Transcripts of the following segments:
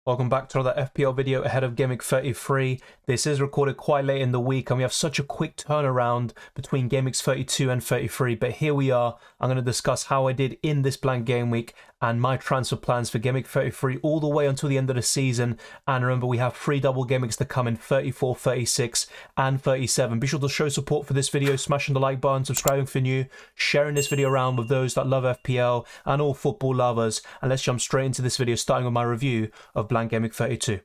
Welcome back to another FPL video ahead of Gameweek 33. This is recorded quite late in the week and we have such a quick turnaround between Gameweeks 32 and 33, but here we are. I'm going to discuss how I did in this blank game week and my transfer plans for Gameweek 33 all the way until the end of the season. And remember, we have 3 double game weeks to come in 34, 36 and 37. Be sure to show support for this video, smashing the like button, subscribing for new, sharing this video around with those that love FPL and all football lovers. And let's jump straight into this video, starting with my review of Blank Gameweek 32.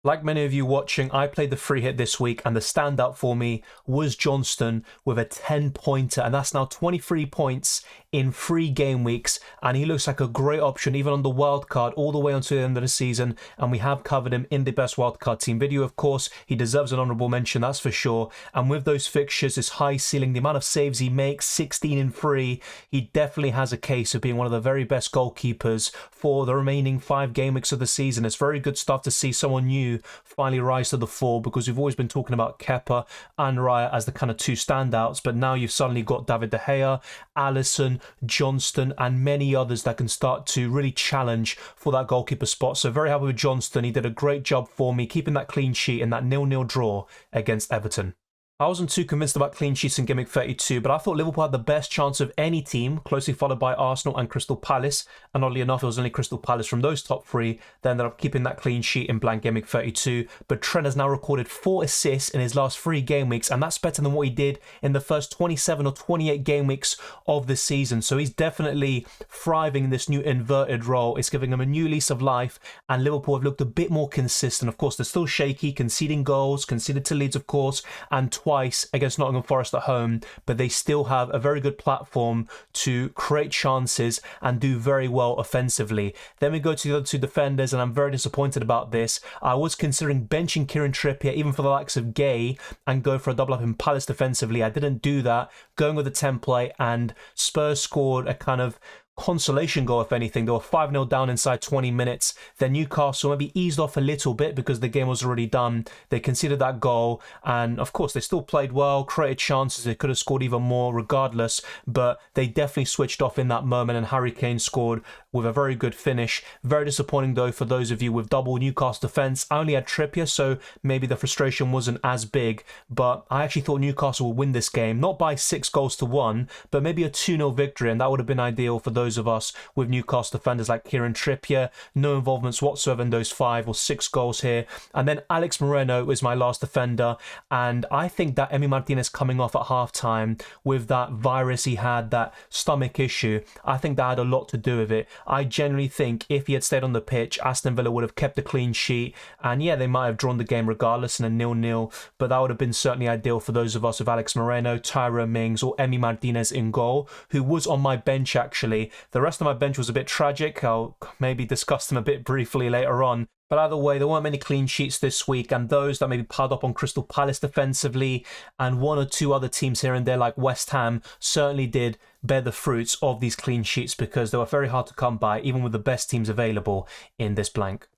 Like many of you watching, I played the free hit this week and the standout for me was Johnston with a 10-pointer, and that's now 23 points in 3 game weeks, and he looks like a great option even on the wildcard all the way until the end of the season, and we have covered him in the best wildcard team video. Of course, he deserves an honourable mention, that's for sure, and with those fixtures, his high ceiling, the amount of saves he makes, 16 in 3, he definitely has a case of being one of the very best goalkeepers for the remaining 5 game weeks of the season. It's very good stuff to see someone new finally rise to the fore, because we've always been talking about Kepa and Raya as the kind of 2 standouts, but now you've suddenly got David De Gea, Alisson, Johnston and many others that can start to really challenge for that goalkeeper spot. So very happy with Johnston. He did a great job for me, keeping that clean sheet in that 0-0 draw against Everton. I wasn't too convinced about clean sheets in Gameweek 32, but I thought Liverpool had the best chance of any team, closely followed by Arsenal and Crystal Palace. And oddly enough, it was only Crystal Palace from those top 3 that ended up keeping that clean sheet in blank Gameweek 32. But Trent has now recorded 4 assists in his last 3 game weeks, and that's better than what he did in the first 27 or 28 game weeks of the season. So he's definitely thriving in this new inverted role. It's giving him a new lease of life, and Liverpool have looked a bit more consistent. Of course, they're still shaky, conceding goals, conceded to Leeds, of course, and twice against Nottingham Forest at home, but they still have a very good platform to create chances and do very well offensively. Then we go to the other 2 defenders, and I'm very disappointed about this. I was considering benching Kieran Trippier, even for the likes of Gay, and go for a double up in Palace defensively. I didn't do that, going with the template, and Spurs scored a kind of consolation goal, if anything. They were 5-0 down inside 20 minutes. Then Newcastle maybe eased off a little bit because the game was already done. They conceded that goal, and of course they still played well, created chances. They could have scored even more regardless, but they definitely switched off in that moment, and Harry Kane scored with a very good finish. Very disappointing though for those of you with double Newcastle defence. I only had Trippier, so maybe the frustration wasn't as big, but I actually thought Newcastle would win this game, not by 6-1, but maybe a 2-0 victory, and that would have been ideal for those of us with Newcastle defenders like Kieran Trippier. No involvements whatsoever in those 5 or 6 goals here. And then Alex Moreno was my last defender, and I think that Emi Martinez coming off at half-time with that virus he had, that stomach issue, I think that had a lot to do with it. I genuinely think if he had stayed on the pitch, Aston Villa would have kept a clean sheet, and yeah, they might have drawn the game regardless in a 0-0, but that would have been certainly ideal for those of us with Alex Moreno, Tyrone Mings or Emi Martinez in goal, who was on my bench actually. The rest of my bench was a bit tragic. I'll maybe discuss them a bit briefly later on. But either way, there weren't many clean sheets this week, and those that maybe piled up on Crystal Palace defensively and 1 or 2 other teams here and there like West Ham certainly did bear the fruits of these clean sheets, because they were very hard to come by even with the best teams available in this blank.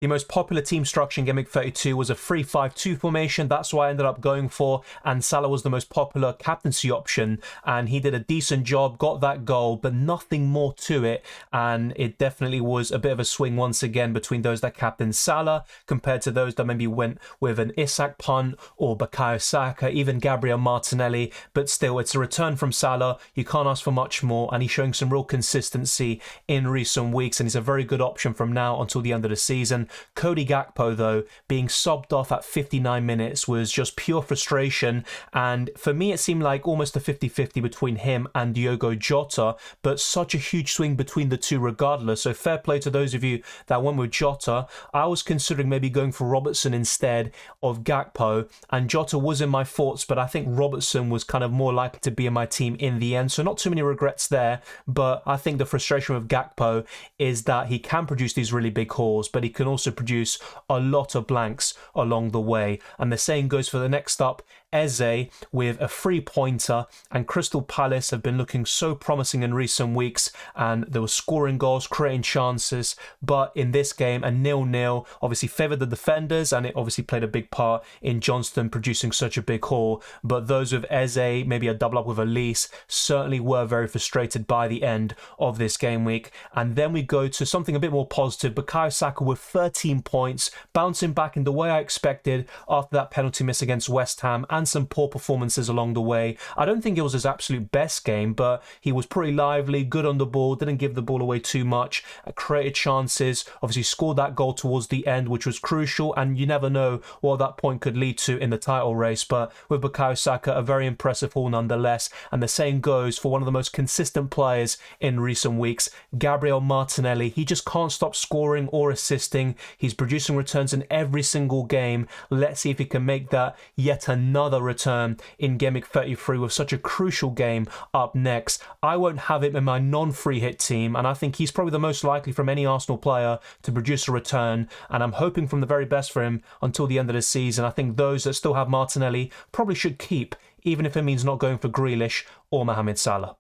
The most popular team structure in Gameweek 32 was a 3-5-2 formation. That's what I ended up going for, and Salah was the most popular captaincy option, and he did a decent job, got that goal, but nothing more to it, and it definitely was a bit of a swing once again between those that captained Salah compared to those that maybe went with an Isak punt or Bukayo Saka, even Gabriel Martinelli, but still, it's a return from Salah. You can't ask for much more, and he's showing some real consistency in recent weeks, and he's a very good option from now until the end of the season. Cody Gakpo, though, being subbed off at 59 minutes was just pure frustration, and for me it seemed like almost a 50-50 between him and Diogo Jota, but such a huge swing between the 2 regardless, so fair play to those of you that went with Jota. I was considering maybe going for Robertson instead of Gakpo, and Jota was in my thoughts, but I think Robertson was kind of more likely to be in my team in the end, so not too many regrets there. But I think the frustration with Gakpo is that he can produce these really big hauls, but he can also produce a lot of blanks along the way. And the same goes for the next up, Eze with a 3-pointer, and Crystal Palace have been looking so promising in recent weeks, and they were scoring goals, creating chances, but in this game a 0-0 obviously favoured the defenders, and it obviously played a big part in Johnston producing such a big haul. But those with Eze, maybe a double up with Elise, certainly were very frustrated by the end of this game week. And then we go to something a bit more positive. Bukayo Saka with 13 points, bouncing back in the way I expected after that penalty miss against West Ham and some poor performances along the way. I don't think it was his absolute best game, but he was pretty lively, good on the ball, didn't give the ball away too much, created chances, obviously scored that goal towards the end, which was crucial, and you never know what that point could lead to in the title race. But with Bukayo Saka, a very impressive haul nonetheless, and the same goes for one of the most consistent players in recent weeks, Gabriel Martinelli. He just can't stop scoring or assisting. He's producing returns in every single game. Let's see if he can make that yet another return in Game Week 33 with such a crucial game up next. I won't have him in my non-free hit team, and I think he's probably the most likely from any Arsenal player to produce a return, and I'm hoping from the very best for him until the end of the season. I think those that still have Martinelli probably should keep, even if it means not going for Grealish or Mohamed Salah.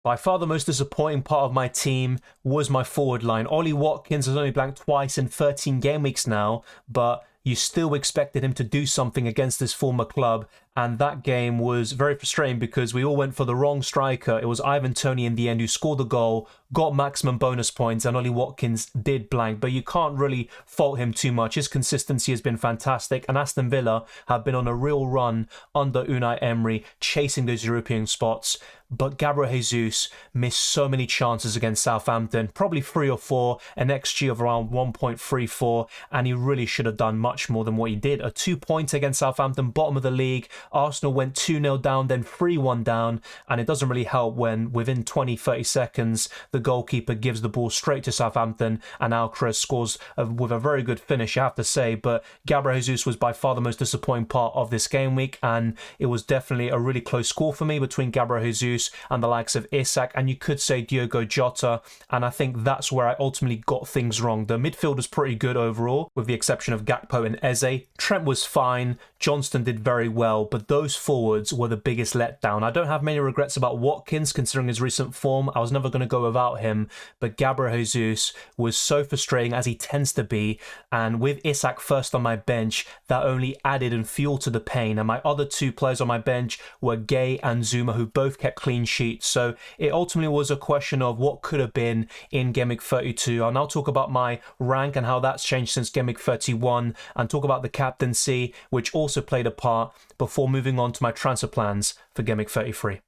By far the most disappointing part of my team was my forward line. Ollie Watkins has only blanked twice in 13 game weeks now, but you still expected him to do something against his former club. And that game was very frustrating because we all went for the wrong striker. It was Ivan Toney in the end who scored the goal, got maximum bonus points, and Ollie Watkins did blank. But you can't really fault him too much. His consistency has been fantastic, and Aston Villa have been on a real run under Unai Emery, chasing those European spots. But Gabriel Jesus missed so many chances against Southampton, probably 3 or 4, an XG of around 1.34, and he really should have done much more than what he did. A 2-pointer against Southampton, bottom of the league. Arsenal went 2-0 down, then 3-1 down, and it doesn't really help when within 20-30 seconds the goalkeeper gives the ball straight to Southampton and Alcaraz scores with a very good finish, I have to say. But Gabriel Jesus was by far the most disappointing part of this game week, and it was definitely a really close score for me between Gabriel Jesus and the likes of Isak, and you could say Diogo Jota, and I think that's where I ultimately got things wrong. The midfield was pretty good overall, with the exception of Gakpo and Eze. Trent was fine, Johnston did very well, but those forwards were the biggest letdown. I don't have many regrets about Watkins considering his recent form. I was never going to go without him, but Gabriel Jesus was so frustrating, as he tends to be, and with Isak first on my bench, that only added and fuel to the pain. And my other two players on my bench were Gay and Zuma, who both kept clean sheets. So it ultimately was a question of what could have been in Game Week 32. I'll now talk about my rank and how that's changed since Game Week 31, and talk about the captaincy, which also played a part, before moving on to my transfer plans for Game Week 33.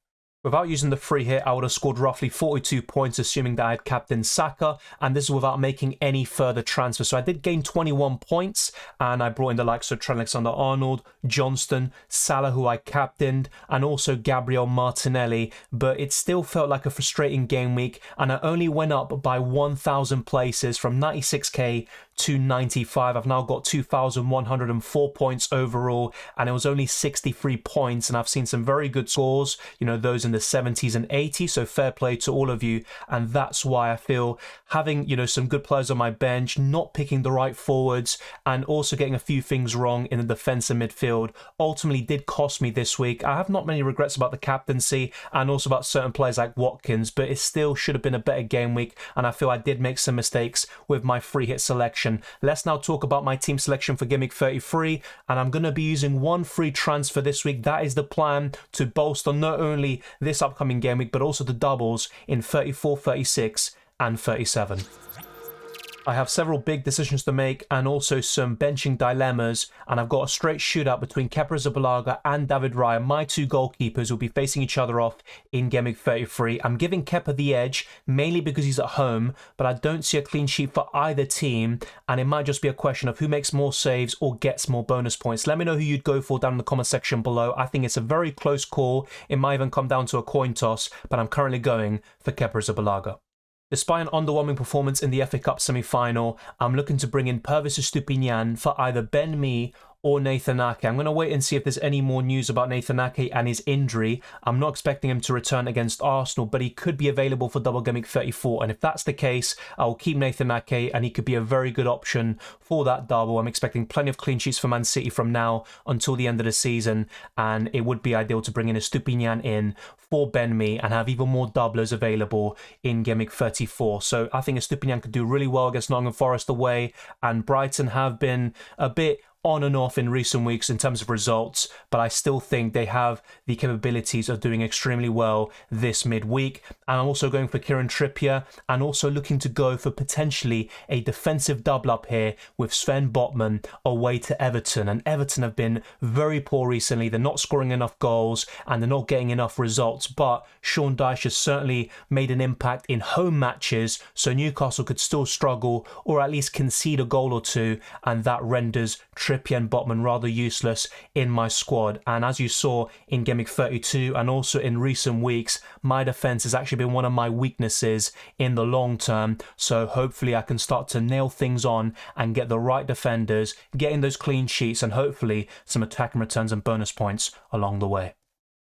Without using the free hit, I would have scored roughly 42 points, assuming that I had captained Saka, and this is without making any further transfers. So I did gain 21 points, and I brought in the likes of Trent Alexander-Arnold, Johnston, Salah, who I captained, and also Gabriel Martinelli, but it still felt like a frustrating game week, and I only went up by 1,000 places from 96k to 95. I've now got 2,104 points overall, and it was only 63 points, and I've seen some very good scores, you know, those in the 70s and 80s, so fair play to all of you. And that's why I feel having, you know, some good players on my bench, not picking the right forwards, and also getting a few things wrong in the defence and midfield ultimately did cost me this week. I have not many regrets about the captaincy and also about certain players like Watkins, but it still should have been a better game week, and I feel I did make some mistakes with my free hit selection. Let's now talk about my team selection for Game Week 33, and I'm going to be using one free transfer this week. That is the plan, to bolster not only this upcoming game week but also the doubles in 34, 36 and 37. I have several big decisions to make and also some benching dilemmas, and I've got a straight shootout between Kepa Arrizabalaga and David Raya. My two goalkeepers will be facing each other off in Game Week 33. I'm giving Kepa the edge, mainly because he's at home, but I don't see a clean sheet for either team, and it might just be a question of who makes more saves or gets more bonus points. Let me know who you'd go for down in the comment section below. I think it's a very close call. It might even come down to a coin toss, but I'm currently going for Kepa Arrizabalaga. Despite an underwhelming performance in the FA Cup semi-final, I'm looking to bring in Pervis Estupiñán for either Ben Mee or Nathan Ake. I'm going to wait and see if there's any more news about Nathan Ake and his injury. I'm not expecting him to return against Arsenal, but he could be available for Double Gameweek 34. And if that's the case, I'll keep Nathan Ake, and he could be a very good option for that double. I'm expecting plenty of clean sheets for Man City from now until the end of the season, and it would be ideal to bring in a Stupinian in for Ben Mee and have even more doublers available in Gameweek 34. So I think a Stupinian could do really well against Nottingham Forest away, and Brighton have been a bit on and off in recent weeks in terms of results, but I still think they have the capabilities of doing extremely well this midweek. And I'm also going for Kieran Trippier, and also looking to go for potentially a defensive double up here with Sven Botman away to Everton. And Everton have been very poor recently. They're not scoring enough goals and they're not getting enough results, but Sean Dyche has certainly made an impact in home matches, so Newcastle could still struggle or at least concede a goal or two, and that renders Trippier and Botman rather useless in my squad. And as you saw in Gameweek 32 and also in recent weeks, my defence has actually been one of my weaknesses in the long term, so hopefully I can start to nail things on and get the right defenders, getting those clean sheets, and hopefully some attacking returns and bonus points along the way.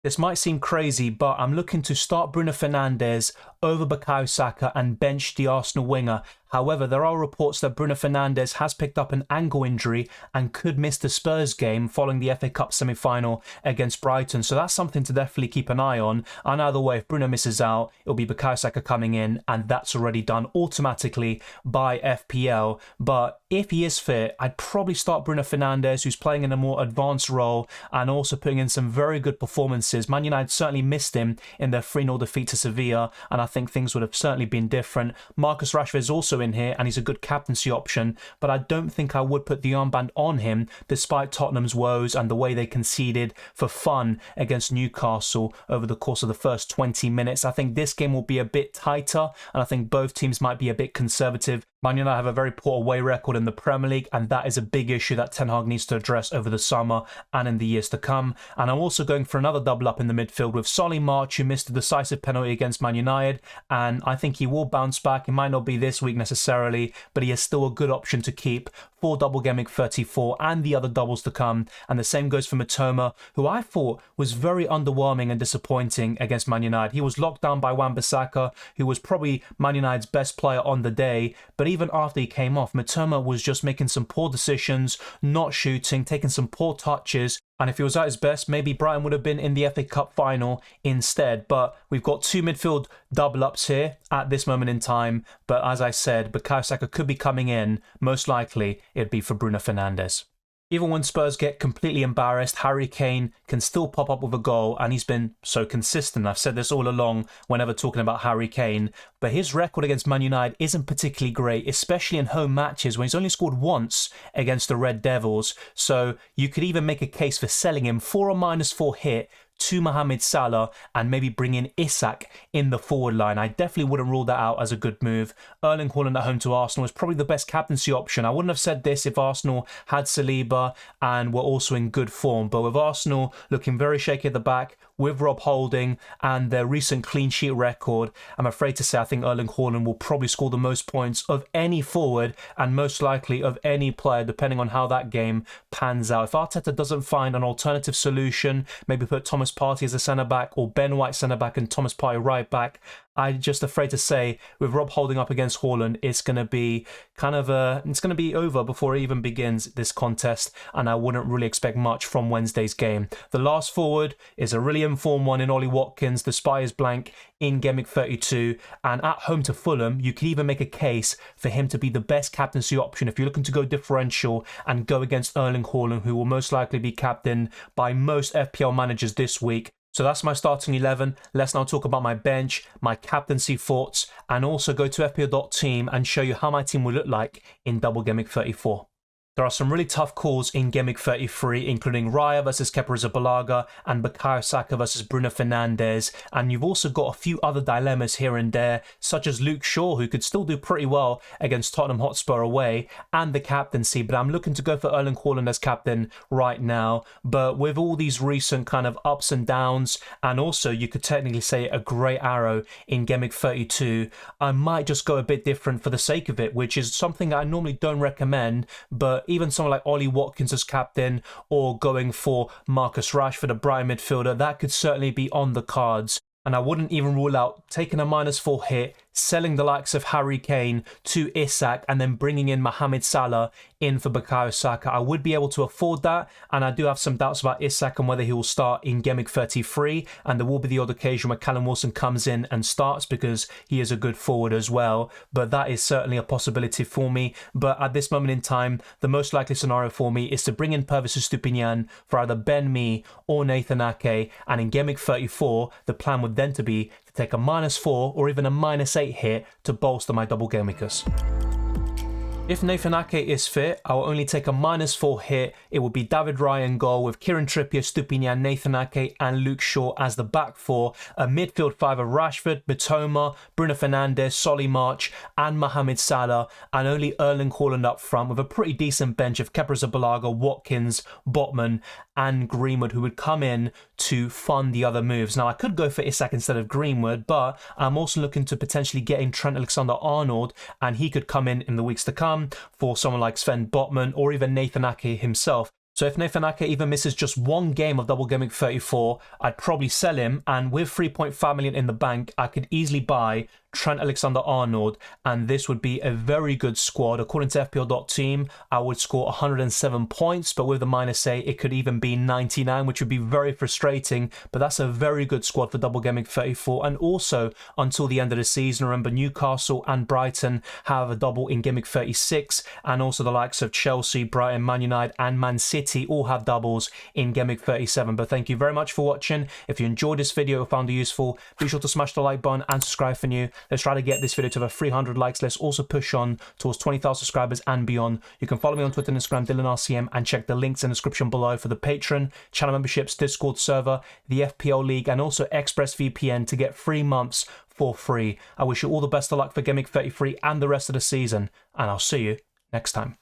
This might seem crazy, but I'm looking to start Bruno Fernandes over Bukayo Saka and bench the Arsenal winger. However, there are reports that Bruno Fernandes has picked up an ankle injury and could miss the Spurs game following the FA Cup semi-final against Brighton. So that's something to definitely keep an eye on. And either way, if Bruno misses out, it'll be Bukayo Saka coming in, and that's already done automatically by FPL. But if he is fit, I'd probably start Bruno Fernandes, who's playing in a more advanced role and also putting in some very good performances. Man United certainly missed him in their 3-0 defeat to Sevilla, and I think things would have certainly been different. Marcus Rashford is also in here, and he's a good captaincy option, but I don't think I would put the armband on him despite Tottenham's woes and the way they conceded for fun against Newcastle over the course of the first 20 minutes. I think this game will be a bit tighter, and I think both teams might be a bit conservative. Man United have a very poor away record in the Premier League, and that is a big issue that Ten Hag needs to address over the summer and in the years to come. And I'm also going for another double up in the midfield with Solly March, who missed a decisive penalty against Man United, and I think he will bounce back. It might not be this week necessarily, but he is still a good option to keep for Double Gameweek 34 and the other doubles to come. And the same goes for Matoma, who I thought was very underwhelming and disappointing against Man United. He was locked down by Wan-Bissaka, who was probably Man United's best player on the day, but even after he came off, Matoma was just making some poor decisions, not shooting, taking some poor touches. And if he was at his best, maybe Brighton would have been in the FA Cup final instead. But we've got two midfield double-ups here at this moment in time. But as I said, Bukayo Saka could be coming in. Most likely, it'd be for Bruno Fernandes. Even when Spurs get completely embarrassed, Harry Kane can still pop up with a goal, and he's been so consistent. I've said this all along whenever talking about Harry Kane, but his record against Man United isn't particularly great, especially in home matches when he's only scored once against the Red Devils. So you could even make a case for selling him for a -4 hit to Mohamed Salah and maybe bring in Isak in the forward line. I definitely wouldn't rule that out as a good move. Erling Haaland at home to Arsenal is probably the best captaincy option. I wouldn't have said this if Arsenal had Saliba and were also in good form, but with Arsenal looking very shaky at the back, with Rob Holding and their recent clean sheet record, I'm afraid to say I think Erling Haaland will probably score the most points of any forward and most likely of any player, depending on how that game pans out. If Arteta doesn't find an alternative solution, maybe put Thomas Partey as a centre-back or Ben White centre-back and Thomas Partey right-back, I'm just afraid to say with Rob Holding up against Haaland, it's going to be it's going to be over before it even begins, this contest, and I wouldn't really expect much from Wednesday's game. The last forward is a really informed one in Ollie Watkins. The spy is blank in Gameweek 32, and at home to Fulham, you could even make a case for him to be the best captaincy option if you're looking to go differential and go against Erling Haaland, who will most likely be captained by most FPL managers this week. So that's my starting 11. Let's now talk about my bench, my captaincy thoughts, and also go to FPL.team and show you how my team will look like in Double Gameweek 34. There are some really tough calls in Gameweek 33, including Raya versus Kepa Arrizabalaga and Bukayo Saka versus Bruno Fernandes. And you've also got a few other dilemmas here and there, such as Luke Shaw, who could still do pretty well against Tottenham Hotspur away, and the captaincy. But I'm looking to go for Erling Haaland as captain right now. But with all these recent kind of ups and downs, and also you could technically say a grey arrow in Gameweek 32, I might just go a bit different for the sake of it, which is something I normally don't recommend. But but even someone like Ollie Watkins as captain, or going for Marcus Rashford, a Brighton midfielder, that could certainly be on the cards. And I wouldn't even rule out taking a -4 hit, selling the likes of Harry Kane to Isak, and then bringing in Mohamed Salah in for Bukayo Saka. I would be able to afford that, and I do have some doubts about Isak and whether he will start in Gameweek 33, and there will be the odd occasion where Callum Wilson comes in and starts because he is a good forward as well, but that is certainly a possibility for me. But at this moment in time, the most likely scenario for me is to bring in Pervis Estupiñán for either Ben Mee or Nathan Ake, and in Gameweek 34, the plan would then to be to take a -4 or even a -8 hit to bolster my double game weekers. If Nathan Ake is fit, I will only take a -4 hit. It would be David Raya goal with Kieran Trippier, Estupiñán, Nathan Ake and Luke Shaw as the back four. A midfield five of Rashford, Mitoma, Bruno Fernandes, Solly March and Mohamed Salah, and only Erling Haaland up front with a pretty decent bench of Kepa Arrizabalaga, Watkins, Botman and Greenwood, who would come in to fund the other moves. Now, I could go for Isak instead of Greenwood, but I'm also looking to potentially get in Trent Alexander-Arnold, and he could come in the weeks to come for someone like Sven Botman or even Nathan Ake himself. So if Nathan Ake even misses just one game of Double Gameweek 34, I'd probably sell him, and with 3.5 million in the bank, I could easily buy Trent Alexander-Arnold, and this would be a very good squad. According to FPL.team, I would score 107 points, but with the -8, it could even be 99, which would be very frustrating, but that's a very good squad for Double Gameweek 34, and also until the end of the season. Remember, Newcastle and Brighton have a double in Gameweek 36, and also the likes of Chelsea, Brighton, Man United, and Man City all have doubles in Gameweek 37. But thank you very much for watching. If you enjoyed this video or found it useful, be sure to smash the like button and subscribe for new. Let's try to get this video to over 300 likes. Let's also push on towards 20,000 subscribers and beyond. You can follow me on Twitter and Instagram, DylanRCM, and check the links in the description below for the Patreon, channel memberships, Discord server, the FPL League, and also ExpressVPN to get 3 months for free. I wish you all the best of luck for Gameweek 33 and the rest of the season, and I'll see you next time.